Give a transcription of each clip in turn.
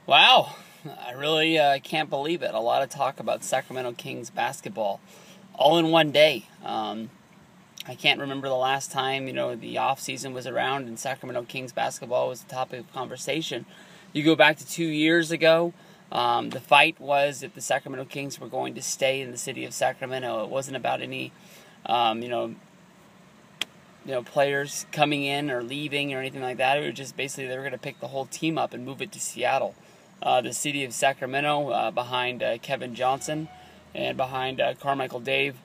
Wow, I really can't believe it. A lot of talk about Sacramento Kings basketball all in one day. I can't remember the last time, the off-season was around and Sacramento Kings basketball was the topic of conversation. You go back to 2 years ago, the fight was if the Sacramento Kings were going to stay in the city of Sacramento. It wasn't about any, um, you know, players coming in or leaving or anything like that. It was just basically they were going to pick the whole team up and move it to Seattle. The city of Sacramento, behind Kevin Johnson and behind Carmichael Dave,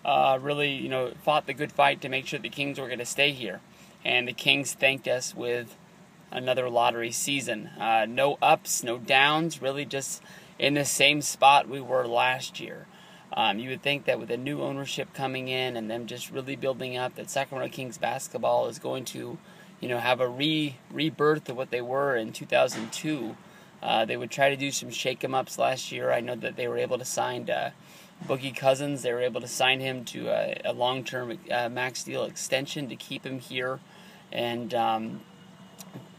really, fought the good fight to make sure the Kings were going to stay here. And the Kings thanked us with another lottery season. No ups, no downs, really just in the same spot we were last year. You would think that with a new ownership coming in and them just really building up, that Sacramento Kings basketball is going to, have a rebirth of what they were in 2002. They would try to do some shake-em-ups last year. I know that they were able to sign Boogie Cousins. They were able to sign him to a long-term max deal extension to keep him here, and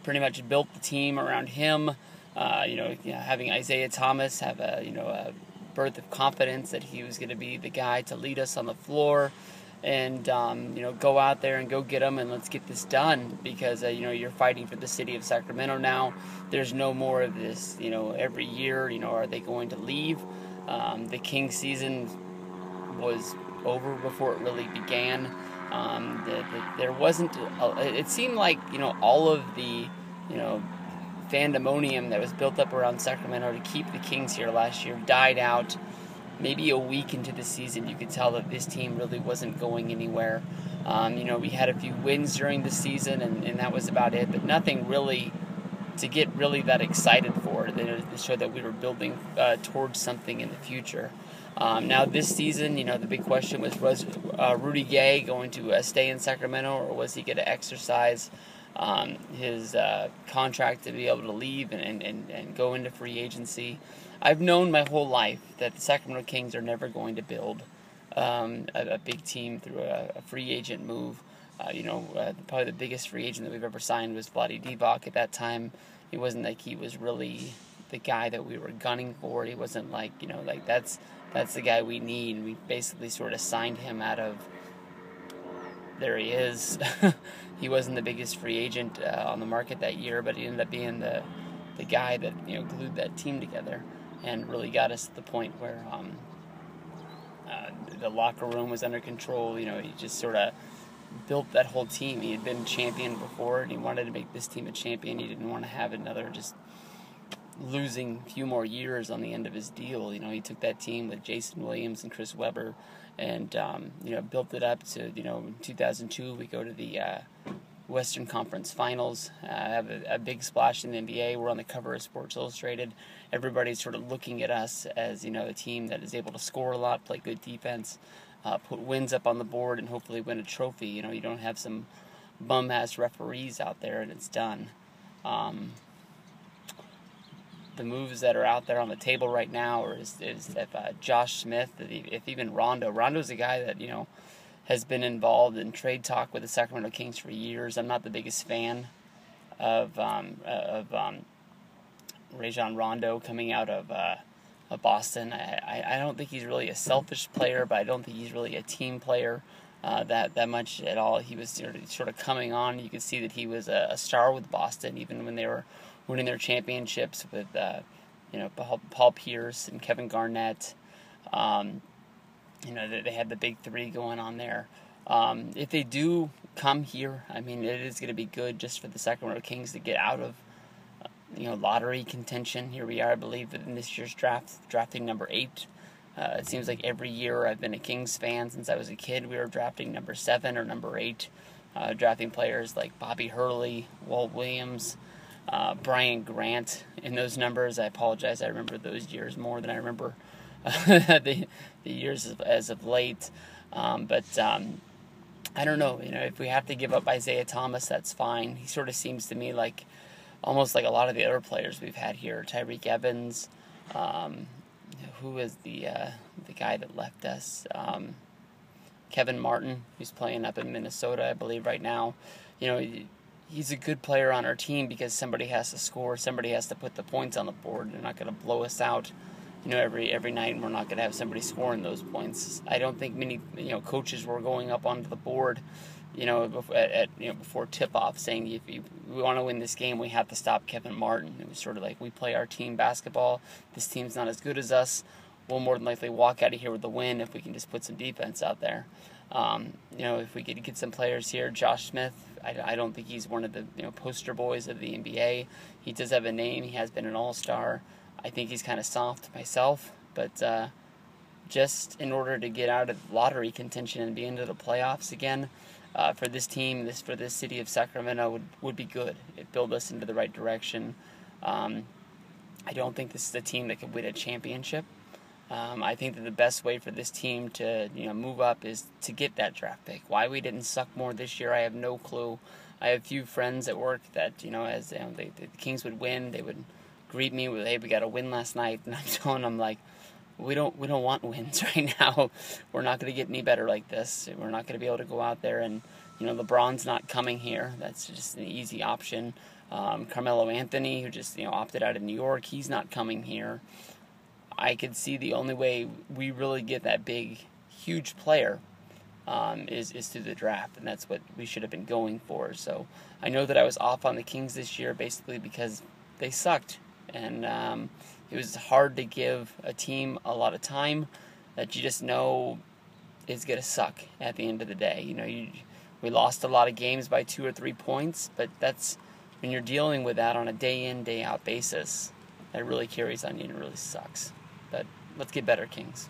pretty much built the team around him. Having Isaiah Thomas have a birth of confidence that he was going to be the guy to lead us on the floor, and go out there and go get them and let's get this done, because you're fighting for the city of Sacramento now. There's no more of this every year are they going to leave. The King season was over before it really began. There wasn't it seemed like all of the fandemonium that was built up around Sacramento to keep the Kings here last year died out. Maybe a week into the season, you could tell that this team really wasn't going anywhere. We had a few wins during the season, and that was about it, but nothing really to get really that excited for, to show that we were building towards something in the future. Now this season, the big question was Rudy Gay going to stay in Sacramento, or was he going to exercise his contract to be able to leave and go into free agency? I've known my whole life that the Sacramento Kings are never going to build a big team through a free agent move. Probably the biggest free agent that we've ever signed was Vlade Divac. At that time, it wasn't like he was really the guy that we were gunning for. He wasn't like, that's the guy we need. And we basically sort of signed him out of, there he is. He wasn't the biggest free agent on the market that year, but he ended up being the guy that glued that team together and really got us to the point where the locker room was under control. He just sort of built that whole team. He had been champion before, and he wanted to make this team a champion. He didn't want to have another just losing few more years on the end of his deal. He took that team with Jason Williams and Chris Webber and built it up to in 2002 we go to the Western Conference Finals, have a big splash in the NBA. We're on the cover of Sports Illustrated. Everybody's sort of looking at us as a team that is able to score a lot, play good defense, put wins up on the board, and hopefully win a trophy. You don't have some bum-ass referees out there and it's done. The moves that are out there on the table right now is if Josh Smith, if even Rondo's a guy that has been involved in trade talk with the Sacramento Kings for years. I'm not the biggest fan of Rajon Rondo coming out of Boston. I don't think he's really a selfish player, but I don't think he's really a team player that much at all. He was sort of coming on. You could see that he was a star with Boston, even when they were winning their championships with Paul Pierce and Kevin Garnett. They had the big three going on there. If they do come here, it is going to be good just for the Sacramento Kings to get out of lottery contention. Here we are, I believe, in this year's drafting number 8. It seems like every year I've been a Kings fan since I was a kid. We were drafting number 7 or number 8, drafting players like Bobby Hurley, Walt Williams, Brian Grant in those numbers. I apologize, I remember those years more than I remember the years as of late. But I don't know, if we have to give up Isaiah Thomas, that's fine. He sort of seems to me like almost like a lot of the other players we've had here. Tyreek Evans, who is the guy that left us? Kevin Martin, who's playing up in Minnesota, I believe, right now. he's a good player on our team because somebody has to score, somebody has to put the points on the board. They're not going to blow us out, every night, and we're not going to have somebody scoring those points. I don't think many, coaches were going up onto the board, before tip-off, saying if we want to win this game, we have to stop Kevin Martin. It was sort of like, we play our team basketball. This team's not as good as us. We'll more than likely walk out of here with the win if we can just put some defense out there. If we could get some players here, Josh Smith, I don't think he's one of the poster boys of the NBA. He does have a name. He has been an all-star. I think he's kind of soft myself, but just in order to get out of lottery contention and be into the playoffs again, for this team, for this city of Sacramento would be good. It'd build us into the right direction. I don't think this is a team that could win a championship. I think that the best way for this team to move up is to get that draft pick. Why we didn't suck more this year, I have no clue. I have a few friends at work that as the Kings would win, they would greet me with, "Hey, we got a win last night," and I'm telling them, like, we don't want wins right now. We're not going to get any better like this. We're not going to be able to go out there and LeBron's not coming here. That's just an easy option. Carmelo Anthony, who just opted out of New York, he's not coming here. I could see the only way we really get that big, huge player is through the draft, and that's what we should have been going for. So I know that I was off on the Kings this year basically because they sucked, and it was hard to give a team a lot of time that you just know is going to suck at the end of the day. We lost a lot of games by 2 or 3 points, but that's when you're dealing with that on a day-in, day-out basis, that really carries on you and it really sucks. But let's get better, Kings.